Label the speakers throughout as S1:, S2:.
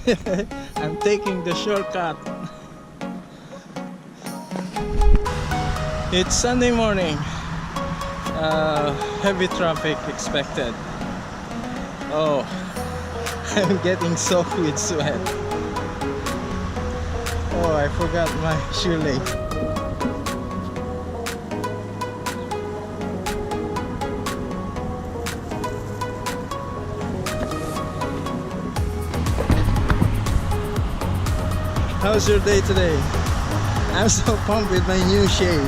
S1: I'm taking the shortcut. It's Sunday morning. Heavy traffic expected. Oh, I'm getting soaked with sweat. Oh, I forgot my shoelace. How's your day today? I'm so pumped with my new shade.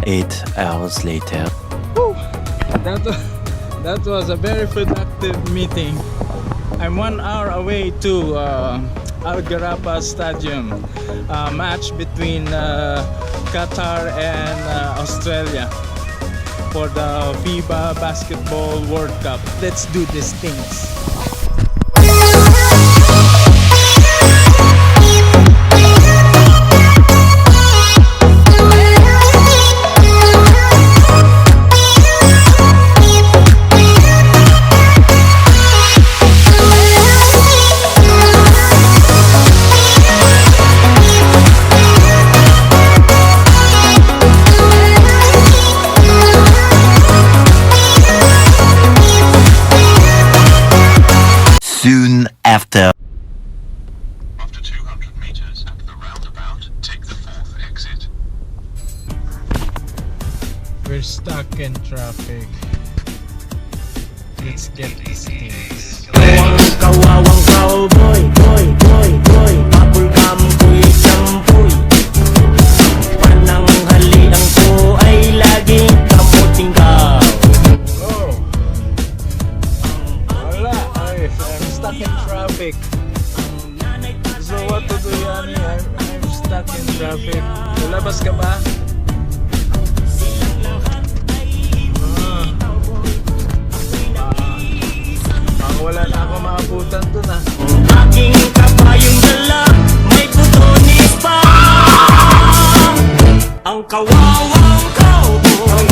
S2: 8 hours later.
S1: Woo! That was a very productive meeting. I'm 1 hour away to Al Garapa Stadium, a match between Qatar and Australia for the FIBA Basketball World Cup. Let's do these things.
S2: Soon after.
S3: After 200 meters at the roundabout, take the 4th exit.
S1: We're stuck in traffic. Let's get these things.
S4: Kawawang cowboy, boy, boy, boy, mapulkam ko'y sampoy. Pananghalian ko ay laging kamuting kaw.
S1: Oh, wala. I'm stuck in traffic. So what to do, Yani? I'm stuck in traffic. Lalabas ka ba? Wala na ako maabutan dun ah.
S4: Aking kabayong dala, may putonis pa. Ang kawawang cowboy.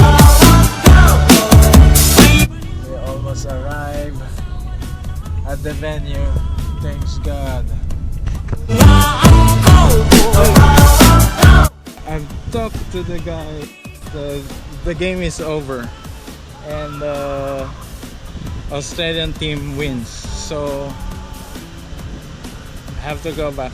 S1: We almost arrived at the venue. Thanks God. I've talked to the guy. The game is over and Australian team wins, so I have to go back.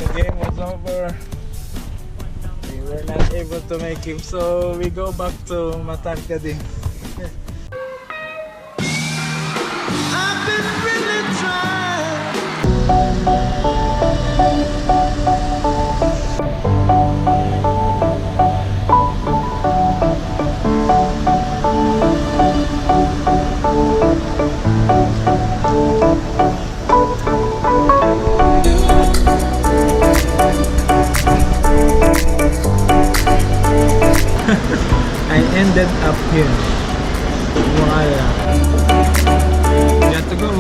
S1: The game was over. We were not able to make it, so we go back to Matarkadi. I've been really trying. I ended up here. Voila. Got to go.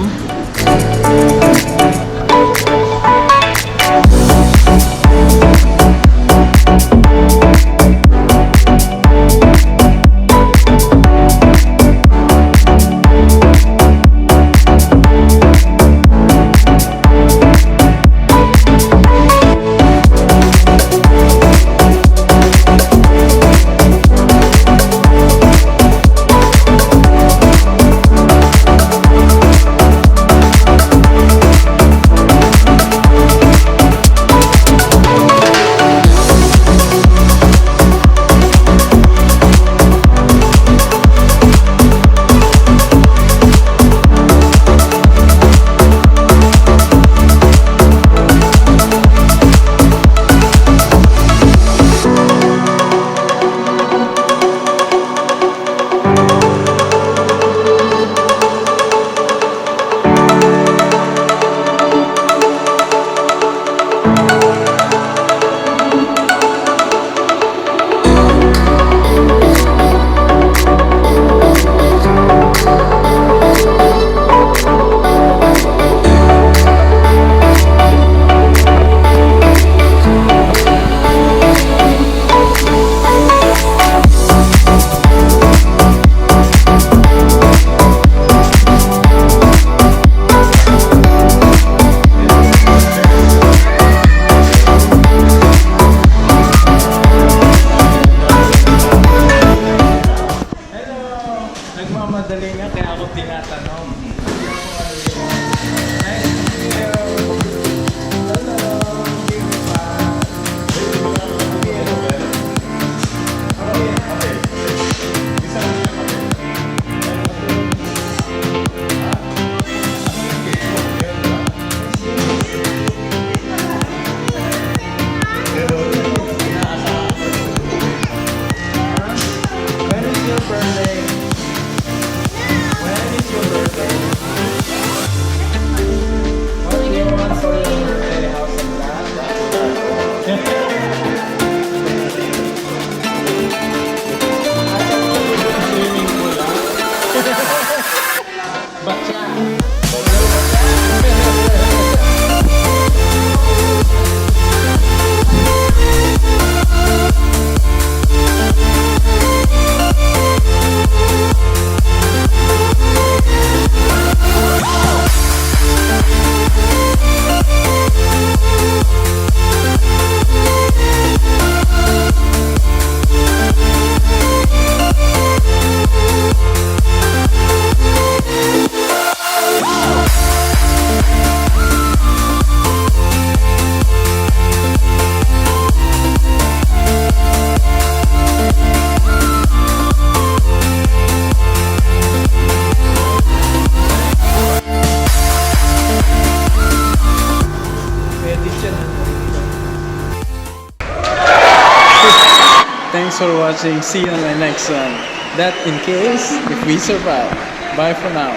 S1: Thanks for watching. See you on my next one. That in case if we survive. Bye for now.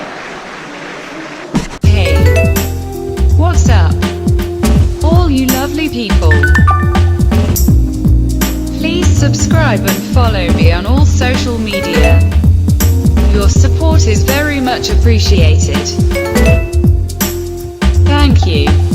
S5: Hey, what's up? All you lovely people. Please subscribe and follow me on all social media. Your support is very much appreciated. Thank you.